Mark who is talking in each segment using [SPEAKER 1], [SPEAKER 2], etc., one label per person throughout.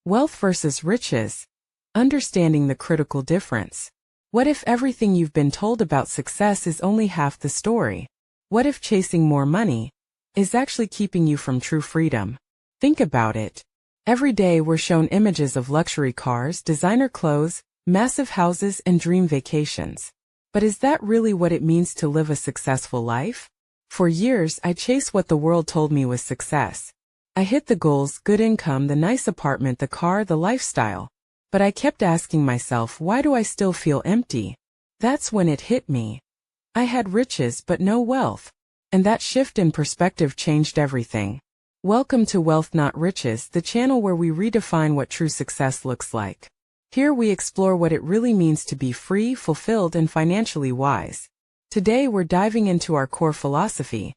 [SPEAKER 1] Wealth versus riches. Understanding the critical difference. What if everything you've been told about success is only half the story? What if chasing more money is actually keeping you from true freedom? Think about it. Every day we're shown images of luxury cars, designer clothes, massive houses, and dream vacations. But is that really what it means to live a successful life? For years, I chased what the world told me was success. I hit the goals, good income, the nice apartment, the car, the lifestyle. But I kept asking myself, why do I still feel empty? That's when it hit me. I had riches but no wealth. And that shift in perspective changed everything. Welcome to Wealth Not Riches, the channel where we redefine what true success looks like. Here we explore what it really means to be free, fulfilled, and financially wise. Today we're diving into our core philosophy,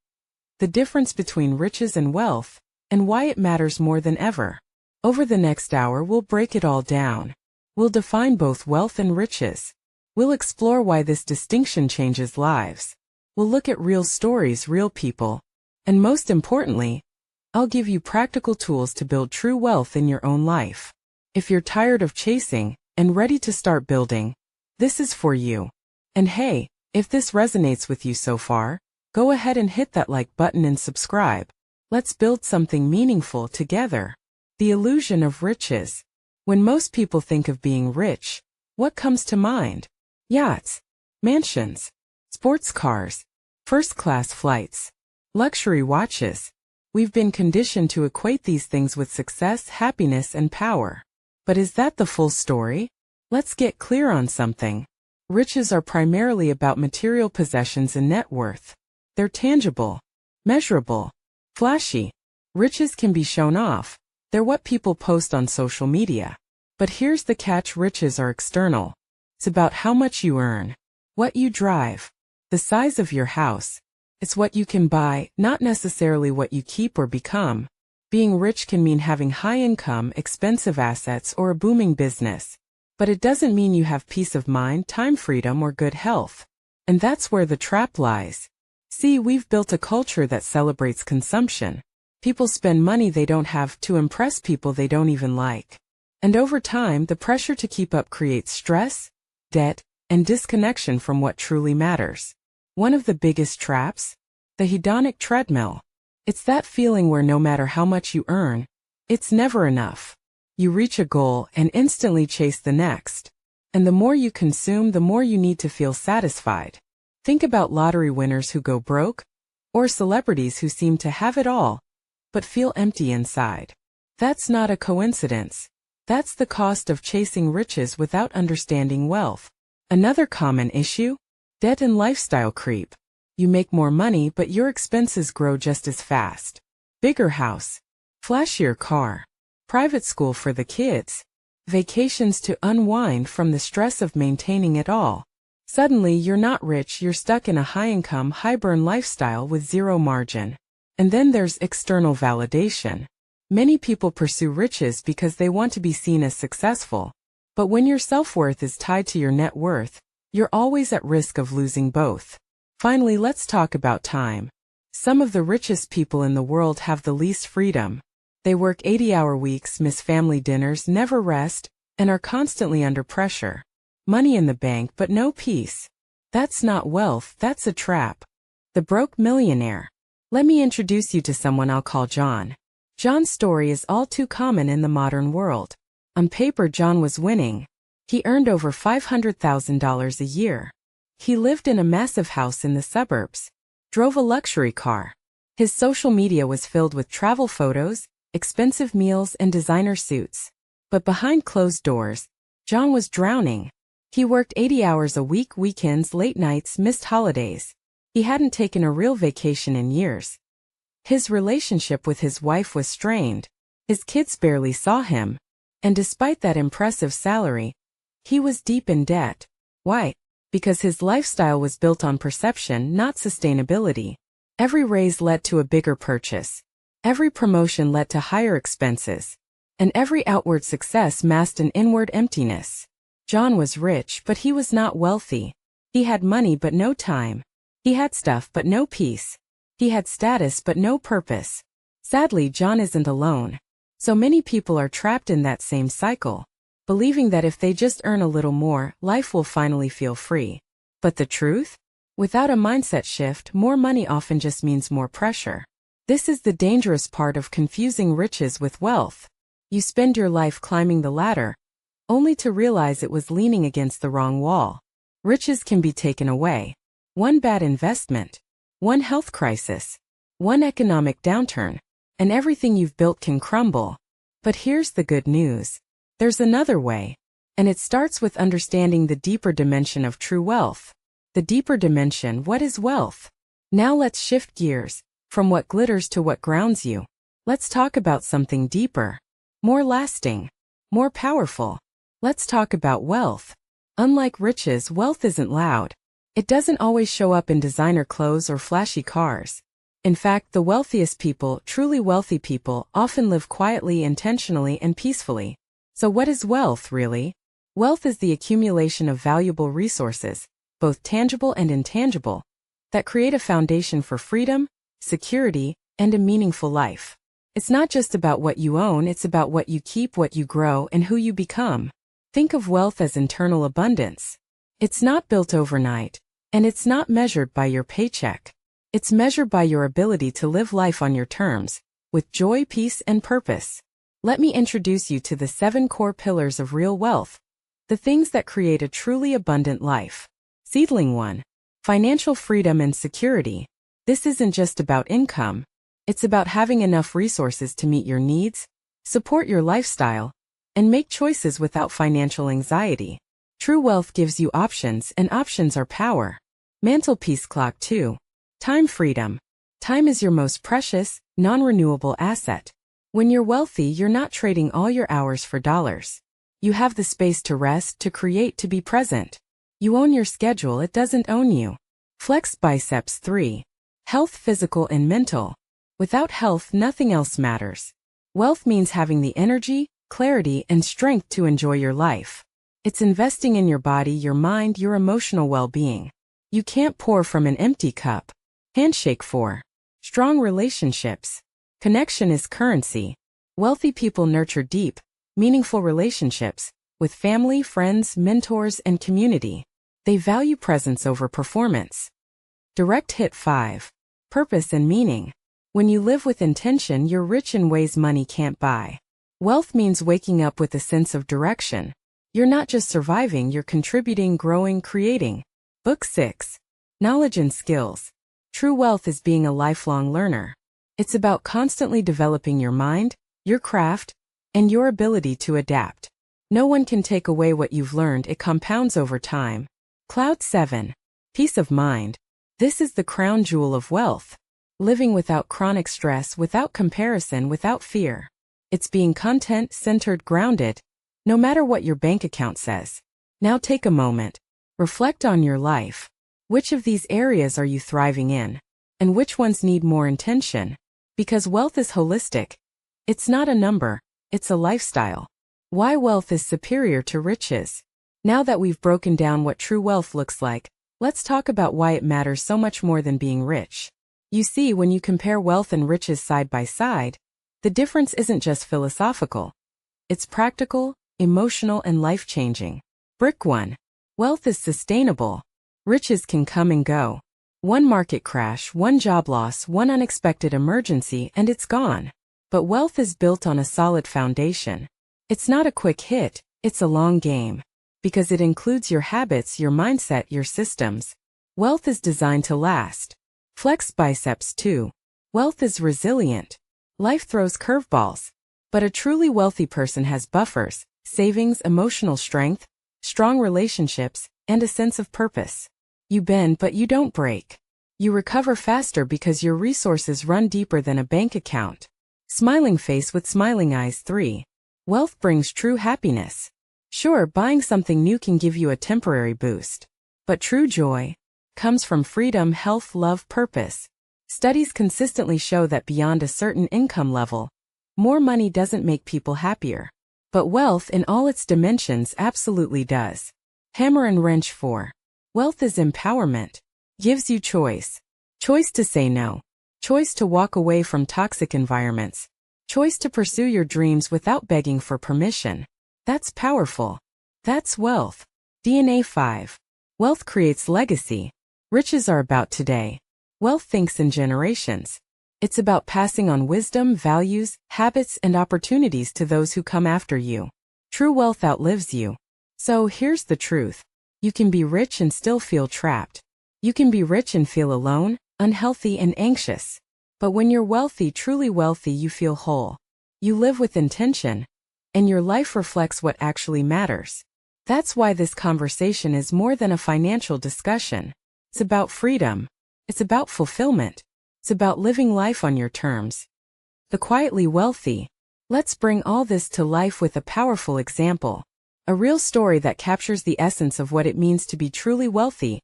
[SPEAKER 1] the difference between riches and wealth, and why it matters more than ever. Over the next hour we'll break it all down. We'll define both wealth and riches. We'll explore why this distinction changes lives. We'll look at real stories, real people. And most importantly, I'll give you practical tools to build true wealth in your own life. If you're tired of chasing and ready to start building, this is for you. And hey, if this resonates with you so far, go ahead and hit that like button and subscribe. Let's build something meaningful together. The illusion of riches. When most people think of being rich, what comes to mind? Yachts, mansions, sports cars, first-class flights, luxury watches. We've been conditioned to equate these things with success, happiness, and power. But is that the full story? Let's get clear on something. Riches are primarily about material possessions and net worth. They're tangible, measurable, flashy. Riches can be shown off. They're what people post on social media. But here's the catch: riches are external. It's about how much you earn, what you drive, the size of your house. It's what you can buy, not necessarily what you keep or become. Being rich can mean having high income, expensive assets, or a booming business. But it doesn't mean you have peace of mind, time freedom, or good health. And that's where the trap lies. See, we've built a culture that celebrates consumption. People spend money they don't have to impress people they don't even like. And over time, the pressure to keep up creates stress, debt, and disconnection from what truly matters. One of the biggest traps? The hedonic treadmill. It's that feeling where no matter how much you earn, it's never enough. You reach a goal and instantly chase the next. And the more you consume, the more you need to feel satisfied. Think about lottery winners who go broke, or celebrities who seem to have it all, but feel empty inside. That's not a coincidence. That's the cost of chasing riches without understanding wealth. Another common issue? Debt and lifestyle creep. You make more money, but your expenses grow just as fast. Bigger house, flashier car, private school for the kids, vacations to unwind from the stress of maintaining it all. Suddenly you're not rich, you're stuck in a high-income, high-burn lifestyle with zero margin. And then there's external validation. Many people pursue riches because they want to be seen as successful. But when your self-worth is tied to your net worth, you're always at risk of losing both. Finally, let's talk about time. Some of the richest people in the world have the least freedom. They work 80-hour weeks, miss family dinners, never rest, and are constantly under pressure. Money in the bank but no peace. That's not wealth, that's a trap. The broke millionaire. Let me introduce you to someone I'll call John. John's story is all too common in the modern world. On paper, John was winning. He earned over $500,000 a year. He lived in a massive house in the suburbs, drove a luxury car. His social media was filled with travel photos, expensive meals, and designer suits. But behind closed doors, John was drowning. He worked 80 hours a week, weekends, late nights, missed holidays. He hadn't taken a real vacation in years. His relationship with his wife was strained. His kids barely saw him. And despite that impressive salary, he was deep in debt. Why? Because his lifestyle was built on perception, not sustainability. Every raise led to a bigger purchase. Every promotion led to higher expenses. And every outward success masked an inward emptiness. John was rich, but he was not wealthy. He had money but no time. He had stuff but no peace. He had status but no purpose. Sadly, John isn't alone. So many people are trapped in that same cycle, believing that if they just earn a little more, life will finally feel free. But the truth? Without a mindset shift, more money often just means more pressure. This is the dangerous part of confusing riches with wealth. You spend your life climbing the ladder, only to realize it was leaning against the wrong wall. Riches can be taken away. One bad investment, one health crisis, one economic downturn, and everything you've built can crumble. But here's the good news. There's another way. And it starts with understanding the deeper dimension of true wealth. The deeper dimension, what is wealth? Now let's shift gears, from what glitters to what grounds you. Let's talk about something deeper, more lasting, more powerful. Let's talk about wealth. Unlike riches, wealth isn't loud. It doesn't always show up in designer clothes or flashy cars. In fact, the wealthiest people, truly wealthy people, often live quietly, intentionally, and peacefully. So what is wealth, really? Wealth is the accumulation of valuable resources, both tangible and intangible, that create a foundation for freedom, security, and a meaningful life. It's not just about what you own, it's about what you keep, what you grow, and who you become. Think of wealth as internal abundance. It's not built overnight, and it's not measured by your paycheck. It's measured by your ability to live life on your terms, with joy, peace, and purpose. Let me introduce you to the 7 core pillars of real wealth, the things that create a truly abundant life. Seedling 1. Financial freedom and security. This isn't just about income. It's about having enough resources to meet your needs, support your lifestyle, and make choices without financial anxiety. True wealth gives you options, and options are power. Mantelpiece clock 2. Time freedom. Time is your most precious, non-renewable asset. When you're wealthy, you're not trading all your hours for dollars. You have the space to rest, to create, to be present. You own your schedule, it doesn't own you. Flex biceps 3. Health, physical and mental. Without health, nothing else matters. Wealth means having the energy, clarity, and strength to enjoy your life. It's investing in your body, your mind, your emotional well-being. You can't pour from an empty cup. Handshake 4. Strong relationships. Connection is currency. Wealthy people nurture deep, meaningful relationships with family, friends, mentors, and community. They value presence over performance. Direct hit 5. Purpose and meaning. When you live with intention, you're rich in ways money can't buy. Wealth means waking up with a sense of direction. You're not just surviving, you're contributing, growing, creating. Book 6. Knowledge and skills. True wealth is being a lifelong learner. It's about constantly developing your mind, your craft, and your ability to adapt. No one can take away what you've learned, it compounds over time. Cloud 7. Peace of mind. This is the crown jewel of wealth. Living without chronic stress, without comparison, without fear. It's being content, centered, grounded, no matter what your bank account says. Now take a moment. Reflect on your life. Which of these areas are you thriving in? And which ones need more intention? Because wealth is holistic. It's not a number, it's a lifestyle. Why wealth is superior to riches. Now that we've broken down what true wealth looks like, let's talk about why it matters so much more than being rich. You see, when you compare wealth and riches side by side, the difference isn't just philosophical. It's practical, emotional, and life-changing. Brick 1. Wealth is sustainable. Riches can come and go. One market crash, one job loss, one unexpected emergency, and it's gone. But wealth is built on a solid foundation. It's not a quick hit, it's a long game. Because it includes your habits, your mindset, your systems. Wealth is designed to last. Flex biceps 2. Wealth is resilient. Life throws curveballs. But a truly wealthy person has buffers, savings, emotional strength, strong relationships, and a sense of purpose. You bend, but you don't break. You recover faster because your resources run deeper than a bank account. Smiling face with smiling eyes 3. Wealth brings true happiness. Sure, buying something new can give you a temporary boost. But true joy comes from freedom, health, love, purpose. Studies consistently show that beyond a certain income level, more money doesn't make people happier. But wealth in all its dimensions absolutely does. Hammer and wrench 4. Wealth is empowerment. Gives you choice. Choice to say no. Choice to walk away from toxic environments. Choice to pursue your dreams without begging for permission. That's powerful. That's wealth. DNA 5. Wealth creates legacy. Riches are about today. Wealth thinks in generations. It's about passing on wisdom, values, habits, and opportunities to those who come after you. True wealth outlives you. So here's the truth. You can be rich and still feel trapped. You can be rich and feel alone, unhealthy, and anxious. But when you're wealthy, truly wealthy, you feel whole. You live with intention, and your life reflects what actually matters. That's why this conversation is more than a financial discussion. It's about freedom. It's about fulfillment. It's about living life on your terms. The quietly wealthy. Let's bring all this to life with a powerful example. A real story that captures the essence of what it means to be truly wealthy,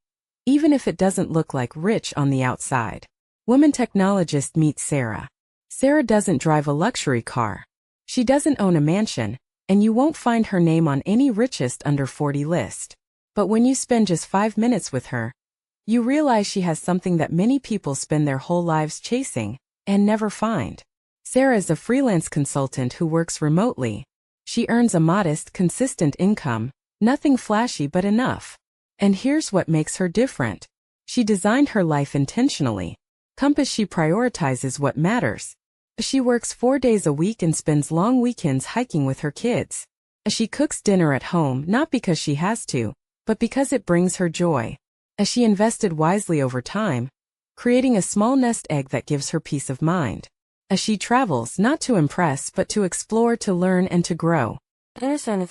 [SPEAKER 1] even if it doesn't look like rich on the outside. Woman technologist meets Sarah. Sarah doesn't drive a luxury car. She doesn't own a mansion, and you won't find her name on any richest under 40 list. But when you spend just 5 minutes with her, you realize she has something that many people spend their whole lives chasing and never find. Sarah is a freelance consultant who works remotely. She earns a modest, consistent income, nothing flashy but enough. And here's what makes her different. She designed her life intentionally. She prioritizes what matters. She works 4 days a week and spends long weekends hiking with her kids. She cooks dinner at home not because she has to, but because it brings her joy. She invested wisely over time, creating a small nest egg that gives her peace of mind. She travels not to impress but to explore, to learn, and to grow. Understand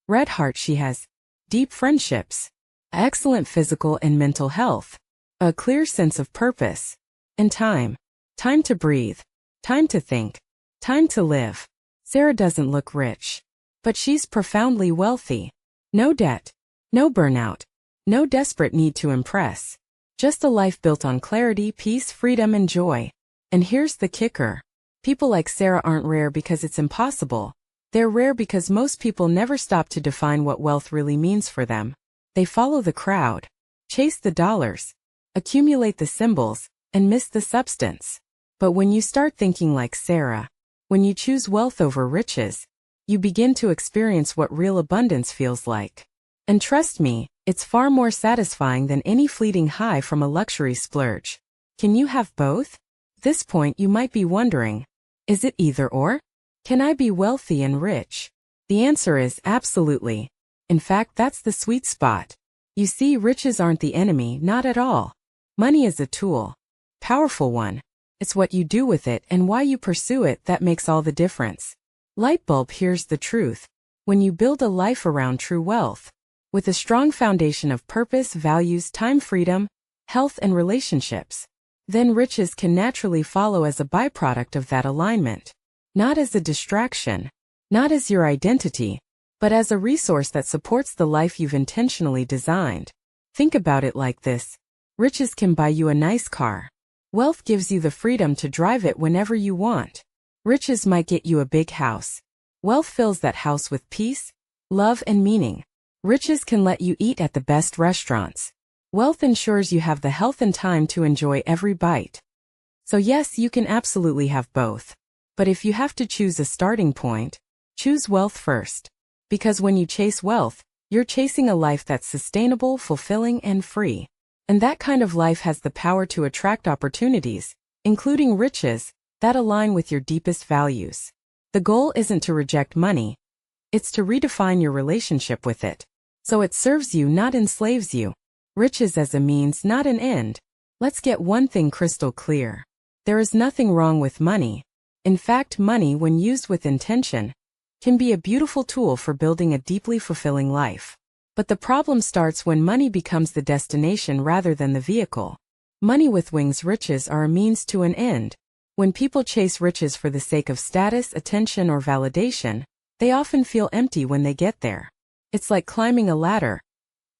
[SPEAKER 1] Red heart. She has deep friendships, excellent physical and mental health, a clear sense of purpose, and time. Time to breathe, time to think, time to live. Sarah doesn't look rich, but she's profoundly wealthy. No debt, no burnout, no desperate need to impress. Just a life built on clarity, peace, freedom, and joy. And here's the kicker. People like Sarah aren't rare because it's impossible. They're rare because most people never stop to define what wealth really means for them. They follow the crowd, chase the dollars, accumulate the symbols, and miss the substance. But when you start thinking like Sarah, when you choose wealth over riches, you begin to experience what real abundance feels like. And trust me, it's far more satisfying than any fleeting high from a luxury splurge. Can you have both? At this point you might be wondering, is it either or? Can I be wealthy and rich? The answer is absolutely. In fact, that's the sweet spot. You see, riches aren't the enemy, not at all. Money is a tool. Powerful one. It's what you do with it and why you pursue it that makes all the difference. Lightbulb, here's the truth. When you build a life around true wealth, with a strong foundation of purpose, values, time, freedom, health, and relationships, then riches can naturally follow as a byproduct of that alignment. Not as a distraction, not as your identity, but as a resource that supports the life you've intentionally designed. Think about it like this. Riches can buy you a nice car. Wealth gives you the freedom to drive it whenever you want. Riches might get you a big house. Wealth fills that house with peace, love, and meaning. Riches can let you eat at the best restaurants. Wealth ensures you have the health and time to enjoy every bite. So yes, you can absolutely have both. But if you have to choose a starting point, choose wealth first. Because when you chase wealth, you're chasing a life that's sustainable, fulfilling, and free. And that kind of life has the power to attract opportunities, including riches, that align with your deepest values. The goal isn't to reject money. It's to redefine your relationship with it, so it serves you, not enslaves you. Riches as a means, not an end. Let's get one thing crystal clear. There is nothing wrong with money. In fact, money, when used with intention, can be a beautiful tool for building a deeply fulfilling life. But the problem starts when money becomes the destination rather than the vehicle. Money with wings. Riches are a means to an end. When people chase riches for the sake of status, attention, or validation, they often feel empty when they get there. It's like climbing a ladder,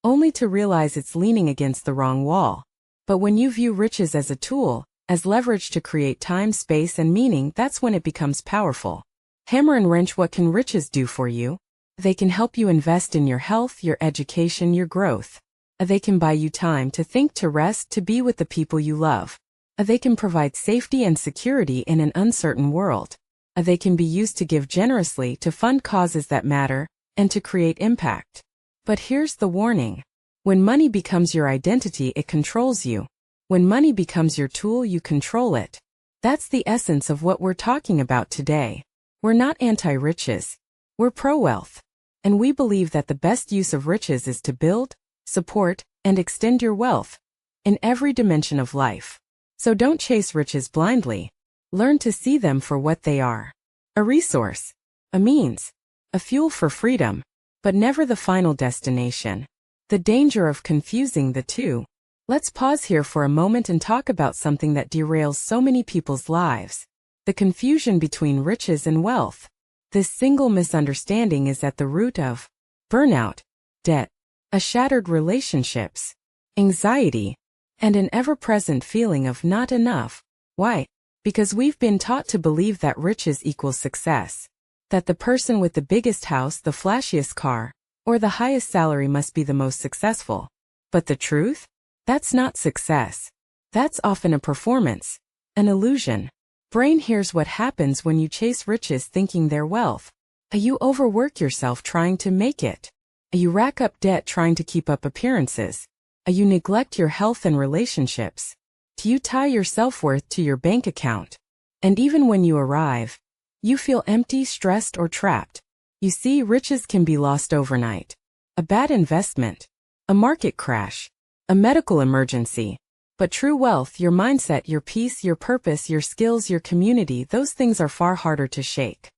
[SPEAKER 1] only to realize it's leaning against the wrong wall. But when you view riches as a tool, as leverage to create time, space, and meaning, that's when it becomes powerful. Hammer and wrench. What can riches do for you? They can help you invest in your health, your education, your growth. They can buy you time to think, to rest, to be with the people you love. They can provide safety and security in an uncertain world. They can be used to give generously, to fund causes that matter, and to create impact. But here's the warning. When money becomes your identity, it controls you. When money becomes your tool, you control it. That's the essence of what we're talking about today. We're not anti-riches. We're pro-wealth. And we believe that the best use of riches is to build, support, and extend your wealth in every dimension of life. So don't chase riches blindly. Learn to see them for what they are. A resource, a means, a fuel for freedom, but never the final destination. The danger of confusing the two. Let's pause here for a moment and talk about something that derails so many people's lives. The confusion between riches and wealth. This single misunderstanding is at the root of burnout, debt, shattered relationships, anxiety, and an ever-present feeling of not enough. Why? Because we've been taught to believe that riches equals success. That the person with the biggest house, the flashiest car, or the highest salary must be the most successful. But the truth? That's not success. That's often a performance, an illusion. Brain, here's what happens when you chase riches thinking they're wealth. You overwork yourself trying to make it. You rack up debt trying to keep up appearances. You neglect your health and relationships. You tie your self-worth to your bank account. And even when you arrive, you feel empty, stressed, or trapped. You see, riches can be lost overnight. A bad investment, a market crash, a medical emergency. But true wealth, your mindset, your peace, your purpose, your skills, your community, those things are far harder to shake.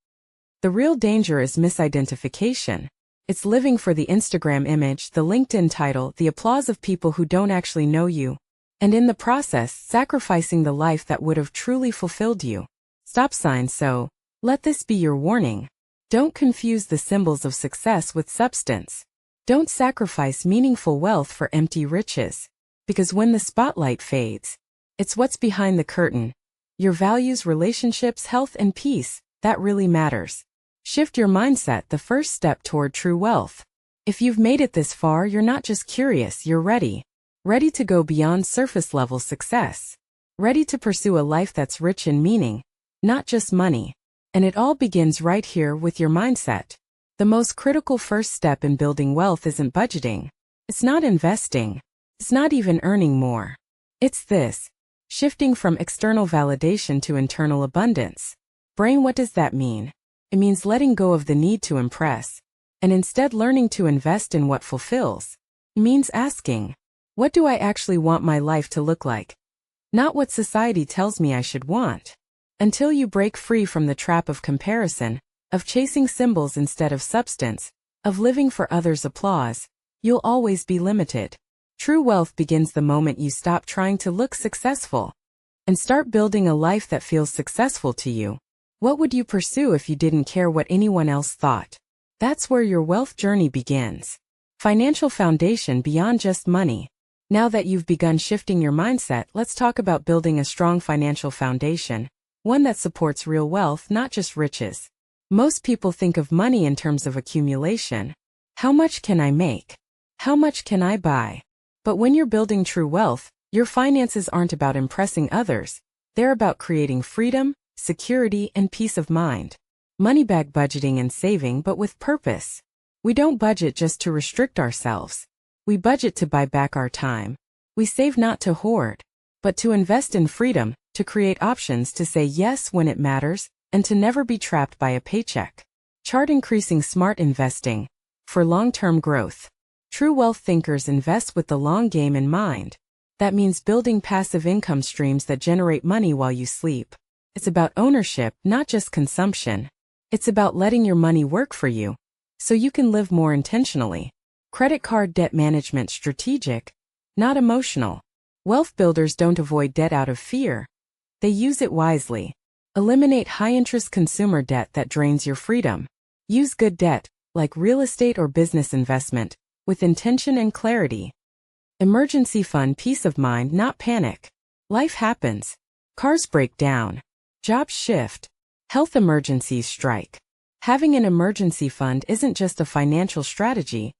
[SPEAKER 1] The real danger is misidentification. It's living for the Instagram image, the LinkedIn title, the applause of people who don't actually know you. And in the process, sacrificing the life that would have truly fulfilled you. Stop sign. So, let this be your warning. Don't confuse the symbols of success with substance. Don't sacrifice meaningful wealth for empty riches. Because when the spotlight fades, it's what's behind the curtain. Your values, relationships, health, and peace, that really matters. Shift your mindset, the first step toward true wealth. If you've made it this far, you're not just curious, you're ready. Ready to go beyond surface-level success. Ready to pursue a life that's rich in meaning, not just money. And it all begins right here with your mindset. The most critical first step in building wealth isn't budgeting. It's not investing. It's not even earning more. It's this: shifting from external validation to internal abundance. Brain, what does that mean? It means letting go of the need to impress, and instead learning to invest in what fulfills. It means asking, what do I actually want my life to look like? Not what society tells me I should want. Until you break free from the trap of comparison, of chasing symbols instead of substance, of living for others' applause, you'll always be limited. True wealth begins the moment you stop trying to look successful and start building a life that feels successful to you. What would you pursue if you didn't care what anyone else thought? That's where your wealth journey begins. Financial foundation beyond just money. Now that you've begun shifting your mindset, let's talk about building a strong financial foundation, one that supports real wealth, not just riches. Most people think of money in terms of accumulation. How much can I make? How much can I buy? But when you're building true wealth, your finances aren't about impressing others. They're about creating freedom, security, and peace of mind. Money-back budgeting and saving, but with purpose. We don't budget just to restrict ourselves. We budget to buy back our time. We save not to hoard, but to invest in freedom, to create options, to say yes when it matters, and to never be trapped by a paycheck. Chart increasing smart investing for long-term growth. True wealth thinkers invest with the long game in mind. That means building passive income streams that generate money while you sleep. It's about ownership, not just consumption. It's about letting your money work for you, so you can live more intentionally. Credit card debt management, strategic, not emotional. Wealth builders don't avoid debt out of fear. They use it wisely. Eliminate high-interest consumer debt that drains your freedom. Use good debt, like real estate or business investment, with intention and clarity. Emergency fund, peace of mind, not panic. Life happens. Cars break down. Jobs shift. Health emergencies strike. Having an emergency fund isn't just a financial strategy,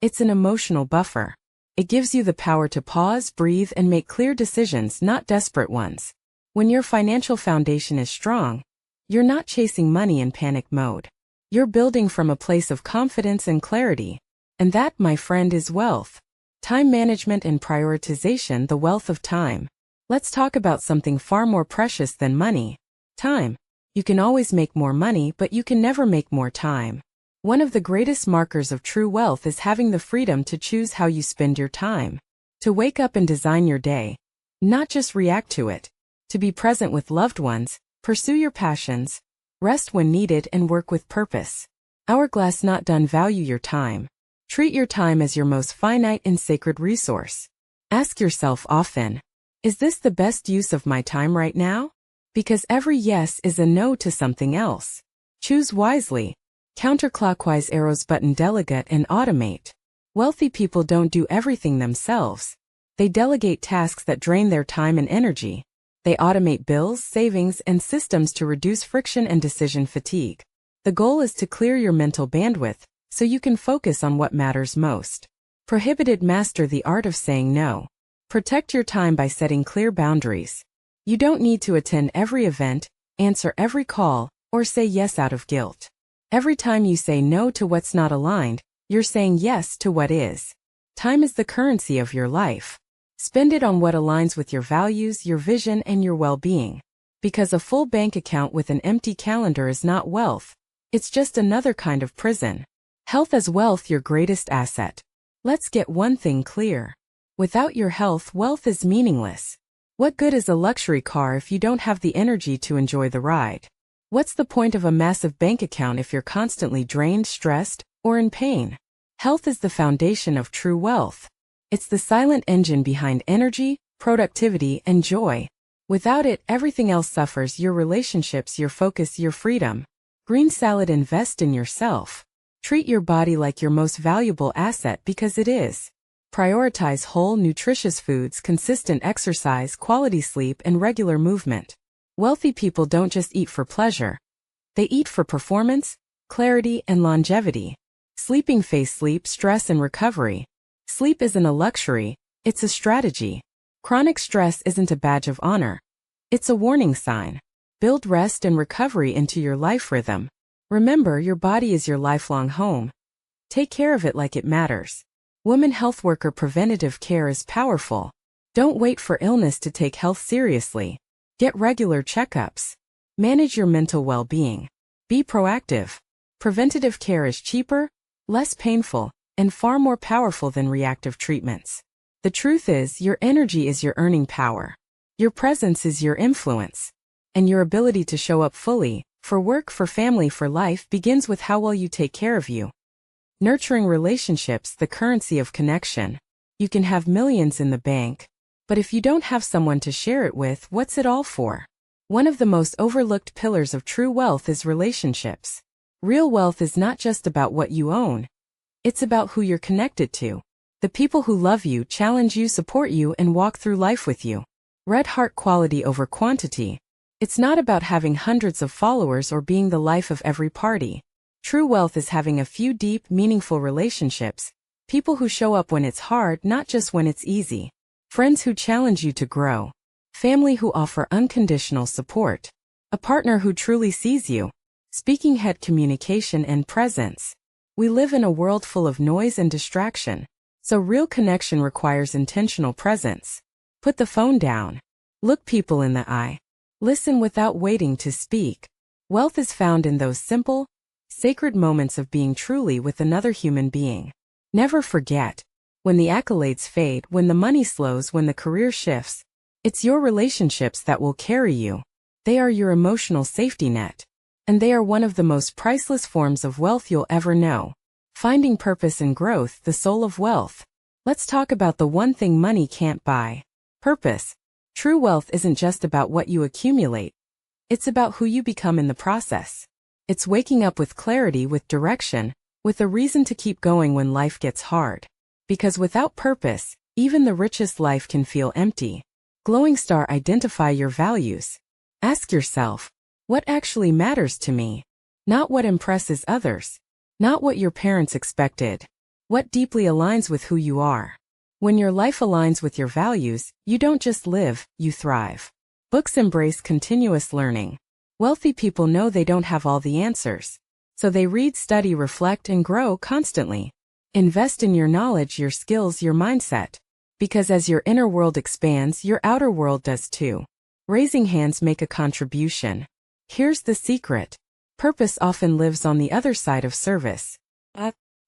[SPEAKER 1] it's an emotional buffer. It gives you the power to pause, breathe, and make clear decisions, not desperate ones. When your financial foundation is strong, you're not chasing money in panic mode. You're building from a place of confidence and clarity. And that, my friend, is wealth. Time management and prioritization, the wealth of time. Let's talk about something far more precious than money. Time. You can always make more money, but you can never make more time. One of the greatest markers of true wealth is having the freedom to choose how you spend your time. To wake up and design your day. Not just react to it. To be present with loved ones, pursue your passions, rest when needed, and work with purpose. Hourglass not done. Value your time. Treat your time as your most finite and sacred resource. Ask yourself often, is this the best use of my time right now? Because every yes is a no to something else. Choose wisely. Counterclockwise arrows button. Delegate and automate. Wealthy people don't do everything themselves. They delegate tasks that drain their time and energy. They automate bills, savings, and systems to reduce friction and decision fatigue. The goal is to clear your mental bandwidth so you can focus on what matters most. Prohibited. Master the art of saying no. Protect your time by setting clear boundaries. You don't need to attend every event, answer every call, or say yes out of guilt. Every time you say no to what's not aligned, you're saying yes to what is. Time is the currency of your life. Spend it on what aligns with your values, your vision, and your well-being. Because a full bank account with an empty calendar is not wealth. It's just another kind of prison. Health as wealth, your greatest asset. Let's get one thing clear. Without your health, wealth is meaningless. What good is a luxury car if you don't have the energy to enjoy the ride? What's the point of a massive bank account if you're constantly drained, stressed, or in pain? Health is the foundation of true wealth. It's the silent engine behind energy, productivity, and joy. Without it, everything else suffers: your relationships, your focus, your freedom. Green salad. Invest in yourself. Treat your body like your most valuable asset because it is. Prioritize whole, nutritious foods, consistent exercise, quality sleep, and regular movement. Wealthy people don't just eat for pleasure. They eat for performance, clarity, and longevity. Sleeping. Face. Sleep, stress, and recovery. Sleep isn't a luxury, it's a strategy. Chronic stress isn't a badge of honor. It's a warning sign. Build rest and recovery into your life rhythm. Remember, your body is your lifelong home. Take care of it like it matters. Woman health worker. Preventative care is powerful. Don't wait for illness to take health seriously. Get regular checkups. Manage your mental well-being. Be proactive. Preventative care is cheaper, less painful, and far more powerful than reactive treatments. The truth is, your energy is your earning power. Your presence is your influence. And your ability to show up fully, for work, for family, for life, begins with how well you take care of you. Nurturing relationships, the currency of connection. You can have millions in the bank, but if you don't have someone to share it with, what's it all for? One of the most overlooked pillars of true wealth is relationships. Real wealth is not just about what you own. It's about who you're connected to. The people who love you, challenge you, support you, and walk through life with you. Red heart. Quality over quantity. It's not about having hundreds of followers or being the life of every party. True wealth is having a few deep, meaningful relationships. People who show up when it's hard, not just when it's easy. Friends who challenge you to grow. Family who offer unconditional support. A partner who truly sees you. Speaking head. Communication and presence. We live in a world full of noise and distraction, so real connection requires intentional presence. Put the phone down. Look people in the eye. Listen without waiting to speak. Wealth is found in those simple, sacred moments of being truly with another human being. Never forget, when the accolades fade, when the money slows, when the career shifts, it's your relationships that will carry you. They are your emotional safety net. And they are one of the most priceless forms of wealth you'll ever know. Finding purpose and growth, the soul of wealth. Let's talk about the one thing money can't buy. Purpose. True wealth isn't just about what you accumulate. It's about who you become in the process. It's waking up with clarity, with direction, with a reason to keep going when life gets hard. Because without purpose, even the richest life can feel empty. Glowing star. Identify your values. Ask yourself, what actually matters to me? Not what impresses others. Not what your parents expected. What deeply aligns with who you are. When your life aligns with your values, you don't just live, you thrive. Books embrace continuous learning. Wealthy people know they don't have all the answers. So they read, study, reflect, and grow constantly. Invest in your knowledge, your skills, your mindset. Because as your inner world expands, your outer world does too. Raising hands make a contribution. Here's the secret. Purpose often lives on the other side of service.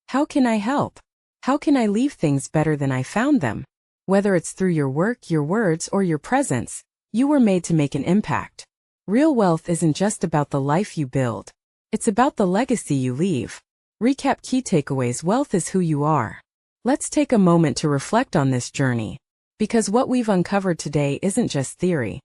[SPEAKER 1] How can I help? How can I leave things better than I found them? Whether it's through your work, your words, or your presence, you were made to make an impact. Real wealth isn't just about the life you build. It's about the legacy you leave. Recap key takeaways. Wealth is who you are. Let's take a moment to reflect on this journey. Because what we've uncovered today isn't just theory.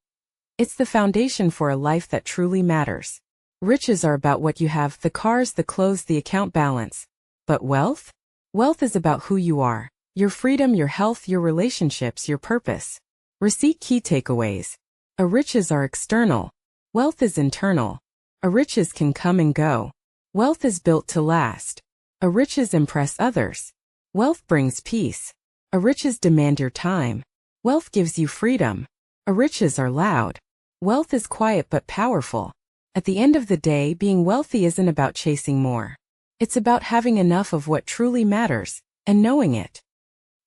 [SPEAKER 1] It's the foundation for a life that truly matters. Riches are about what you have, the cars, the clothes, the account balance. But wealth? Wealth is about who you are, your freedom, your health, your relationships, your purpose. Receipt key takeaways. Riches are external. Wealth is internal. Riches can come and go. Wealth is built to last. Riches impress others. Wealth brings peace. Riches demand your time. Wealth gives you freedom. Riches are loud. Wealth is quiet but powerful. At the end of the day, being wealthy isn't about chasing more. It's about having enough of what truly matters, and knowing it.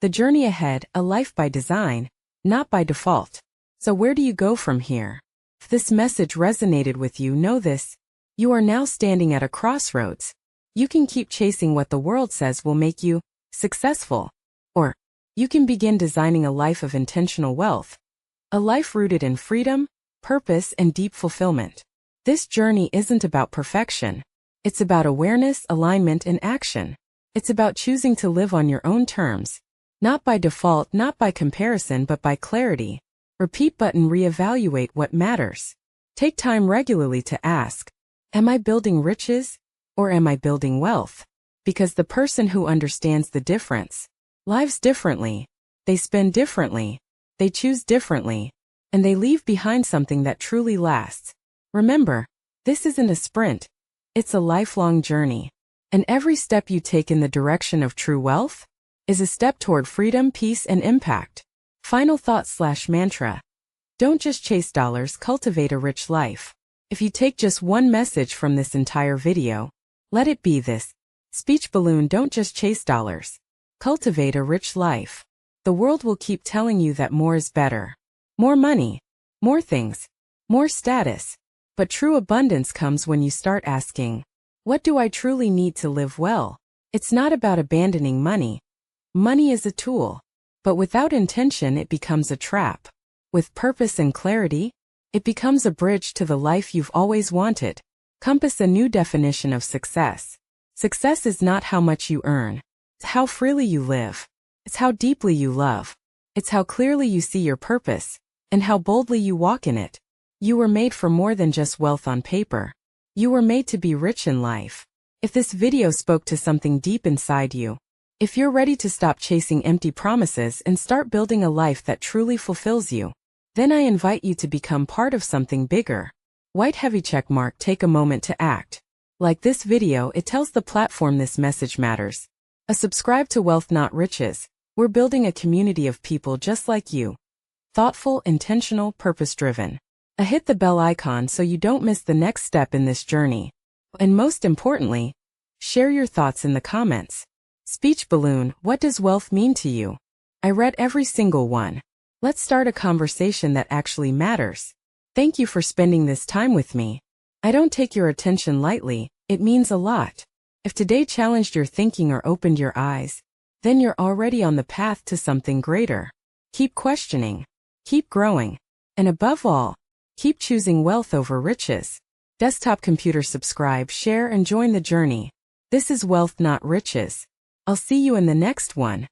[SPEAKER 1] The journey ahead, a life by design, not by default. So where do you go from here? If this message resonated with you, know this. You are now standing at a crossroads. You can keep chasing what the world says will make you successful. Or, you can begin designing a life of intentional wealth. A life rooted in freedom, purpose, and deep fulfillment. This journey isn't about perfection. It's about awareness, alignment, and action. It's about choosing to live on your own terms. Not by default, not by comparison, but by clarity. Repeat button. Reevaluate what matters. Take time regularly to ask, am I building riches? Or am I building wealth? Because the person who understands the difference lives differently. They spend differently. They choose differently. And they leave behind something that truly lasts. Remember, this isn't a sprint. It's a lifelong journey. And every step you take in the direction of true wealth is a step toward freedom, peace, and impact. Final thought/mantra. Don't just chase dollars, cultivate a rich life. If you take just one message from this entire video, let it be this. Speech balloon. Don't just chase dollars. Cultivate a rich life. The world will keep telling you that more is better. More money. More things. More status. But true abundance comes when you start asking, what do I truly need to live well? It's not about abandoning money. Money is a tool. But without intention, it becomes a trap. With purpose and clarity, it becomes a bridge to the life you've always wanted. Compass a new definition of success. Success is not how much you earn. It's how freely you live. It's how deeply you love. It's how clearly you see your purpose, and how boldly you walk in it. You were made for more than just wealth on paper. You were made to be rich in life. If this video spoke to something deep inside you, if you're ready to stop chasing empty promises and start building a life that truly fulfills you, then I invite you to become part of something bigger. White heavy check mark. Take a moment to act. Like this video, it tells the platform this message matters. Subscribe to Wealth Not Riches. We're building a community of people just like you. Thoughtful, intentional, purpose-driven. Hit the bell icon so you don't miss the next step in this journey. And most importantly, share your thoughts in the comments. Speech balloon. What does wealth mean to you? I read every single one. Let's start a conversation that actually matters. Thank you for spending this time with me. I don't take your attention lightly. It means a lot. If today challenged your thinking or opened your eyes, then you're already on the path to something greater. Keep questioning. Keep growing. And above all, keep choosing wealth over riches. Desktop computer. Subscribe, share, and join the journey. This is Wealth Not Riches. I'll see you in the next one.